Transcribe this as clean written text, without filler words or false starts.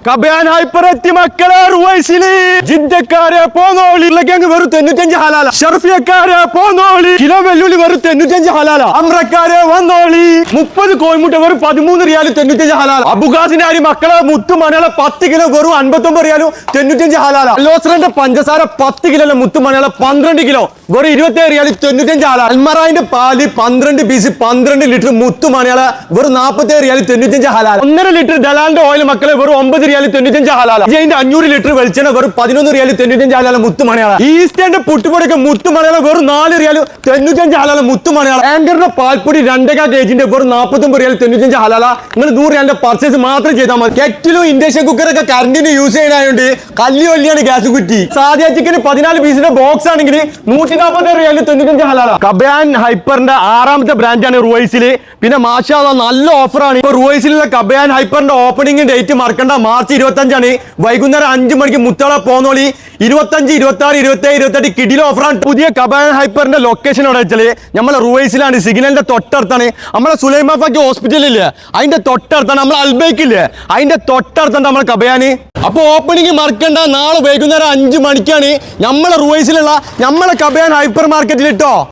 കബയാൻ hyper എത്തി മക്കളെ റുവൈസില് ജിദ്ദക്കാരെ പോന്നോളിലേക്ക് അങ്ങ് വെറും 95 ഹലാല. ഷർഫിയക്കാരെ പോന്നോളി കിലോ വെല്ലുള്ളി വെറും 95 ഹലാല. അമ്രക്കാരെ വന്നോളി 30 കോഴിമുട്ട വെറും 13 റിയാൽ 95 ഹലാല. അബുഗാസിന്റെ അരി മക്കളെ മുത്തുമണികളെ 10 കിലോ വെറും 59 റിയാലും 95 ഹലാല. ലോസറിന്റെ പഞ്ചസാര 10 കിലോ മുത്തുമണികളെ 12 കിലോ വെറും 27 റിയാൽ 95 ഹലാല. അൽമറായിന്റെ പാല് 12 പീസ് 12 ലിറ്റർ മുത്തുമണികളെ വെറും 47 റിയാൽ 95 ഹലാല. 1.5 ലിറ്റർ ഡലാലിന്റെ ഓയിൽ മക്കളെ വെറും 9 റിയാൽ 95 ഹലാല. ഇതിന്റെ 500 ലിറ്റർ വെളിച്ചെണ്ണ വെറും 11 റിയാൽ 95 ഹലാല മുത്തുമണികള. ഈസ്റ്റേന്റെ പുട്ടുപൊടിയൊക്കെ മുത്തുമണികളെ വെറും 4 റിയാൽ 95 ഹലാല മുത്തുമണികള. ആങ്കറിന്റെ പാൽപ്പൊടി 2.5 കേജിന്റെ വെറും 49 റിയാൽ 95 ഹലാല. നിങ്ങൾ 100 റിയാലിന്റെ പർച്ചേസ് മാത്രം ചെയ്താൽ മതി. കെറ്റിലും ഇൻഡക്ഷൻ കുക്കറൊക്കെ കറണ്ടിന് യൂസ് ചെയ്യാനായോണ്ട് കല്ലി ഒല്ലിയാണ് ഗ്യാസ് കുറ്റി. സാധ്യ ചിക്കന് 14 പീസിന്റെ ബോക്സ് ആണെങ്കിൽ 140 റിയാൽ 95 ഹലാല. കബയാൻ ഹൈപ്പറിന്റെ 6ാമത്തെ ബ്രാൻഡാണ് റുവൈസില്. പിന്നെ മാഷാ അല്ലാഹ് നല്ല ഓഫറാണ്. ഇപ്പൊ റുവൈസിലുള്ള കബയാൻ ഹൈപ്പറിന്റെ ഓപ്പണിംഗ് ഡേറ്റ് മറക്കണ്ട, മാർച്ച് 25 വൈകുന്നേരം 5 മണിക്ക് മുത്തള പോന്നോളി. 25, 26, 27, 28 കിഡിലെ ഓഫറാണ്. പുതിയ കബയാൻ ഹൈപ്പറിന്റെ ലൊക്കേഷൻ എവിടെ വെച്ചാല് നമ്മളെ റുവൈസിലാണ്. സിഗ്നലിന്റെ തൊട്ടടുത്താണ്. നമ്മളെ സുലൈമാ ഫാക്കി ഹോസ്പിറ്റലില്ലേ അതിന്റെ തൊട്ടടുത്താണ്. നമ്മളെ അൽബൈക്കില്ലേ അതിന്റെ തൊട്ടടുത്താണ് നമ്മളെ കബയാന്. അപ്പൊ ഓപ്പണിംഗ് മറക്കണ്ട, നാളെ വൈകുന്നേരം 5 മണിക്കാണ് നമ്മളെ റുവൈസിലുള്ള നമ്മളെ കബയാൻ ഹൈപ്പർ മാർക്കറ്റിൽ ട്ടോ.